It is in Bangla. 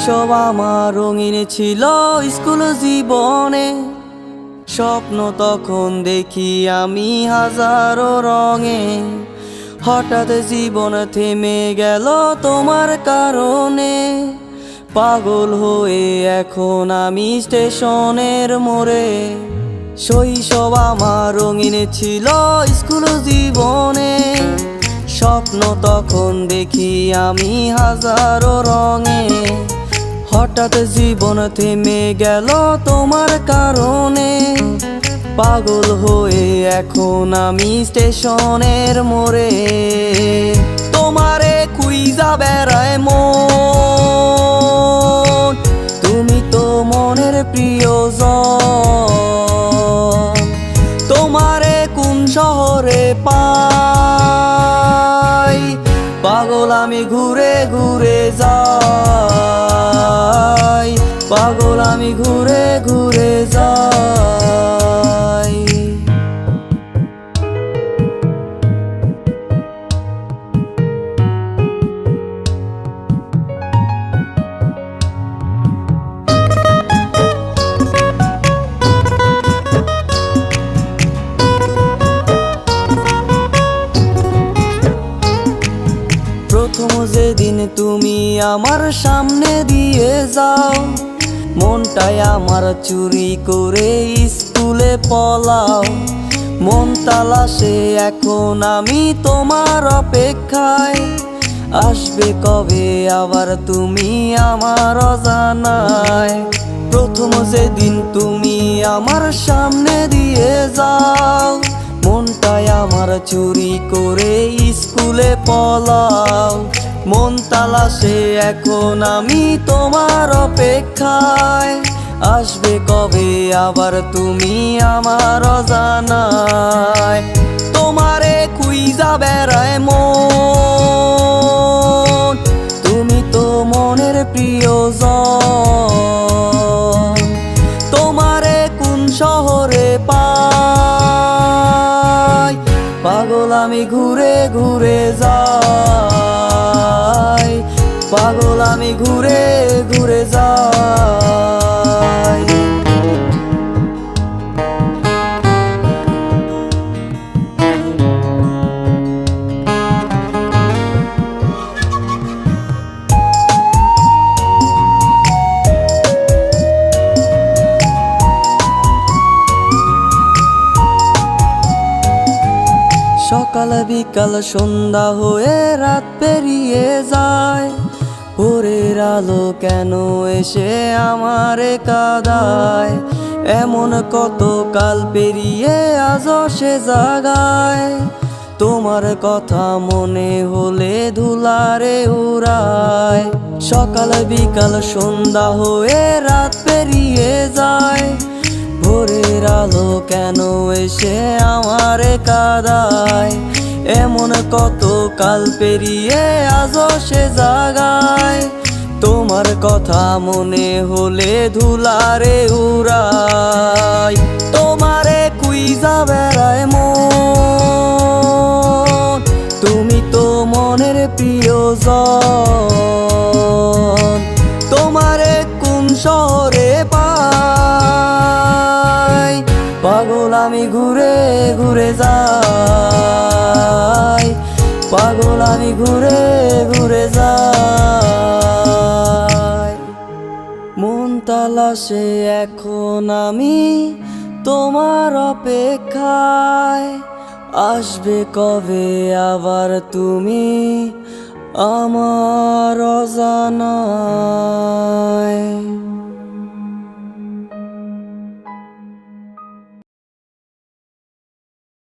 শৈশব আমার রঙিন ছিল স্কুল জীবনে, স্বপ্ন তখন দেখি আমি হাজারো রঙে। হঠাৎ জীবন থেমে গেল তোমার কারণে, পাগল হয়ে এখন আমি স্টেশনের মোড়ে। শৈশব আমার রঙিন ছিল স্কুল জীবনে, স্বপ্ন তখন দেখি আমি হাজারো রঙে। হঠাৎ জীবন থেমে গেল তোমার কারণে, পাগল হয়ে এখন আমি স্টেশনের মোড়ে। তোমারে খুঁজা বেড়ায় মন, তুমি তো মনের প্রিয়জন। তোমারে কোন শহরে পাই, পাগল আমি ঘুরে ঘুরে যাই, পাগল আমি ঘুরে ঘুরে যাই। প্রথম যেদিন তুমি আমার সামনে দিয়ে যাও, মনটাই আমার চুরি করে স্কুলে পলাও। মন তালাশে এখন আমি তোমার অপেক্ষায়, আসবে কবে আবার তুমি আমার অজানায়। প্রথম যেদিন তুমি আমার সামনে দিয়ে যাও, মনটাই আমার চুরি করে স্কুলে পলাও। মন তালাশে এখন আমি তোমার অপেক্ষায়, আসবে কবে আবার তুমি আমার অজানায়। তোমারে খুঁজা বেড়ায় মন, তুমি তো মনের প্রিয়জন। তোমারে কোন শহরে পাই, পাগল আমি ঘুরে ঘুরে যাই, পাগল আমি ঘুরে ঘুরে যাই। সকাল বিকাল সন্ধ্যা হয়ে রাত পেরিয়ে যায়, ভোরের আলো কেন এসে আমারে কাঁদায়। এমন কত কাল পেরিয়ে আজও সে জাগায়, তোমার কথা মনে হলে ধুলারে উড়ায়। সকাল বিকাল সন্ধ্যা হয়ে রাত পেরিয়ে যায়, ভোরের আলো কেন এসে আমারে কাঁদায়। এমন কত কাল পেরিয়ে আজও সে জাগায়, তোমার কথা মনে হলে ধুলারে উড়ায়। তোমারে খুঁজা বেড়ায় মন, তুমি তো মনের প্রিয়জন। তোমারে কোন শহরে পাই, পাগল আমি ঘুরে ঘুরে যাই, পাগল আমি ঘুরে ঘুরে যাই। মন তালাশে এখন আমি তোমার অপেক্ষায়, আসবে কবে আবার তুমি আমার অজানায়।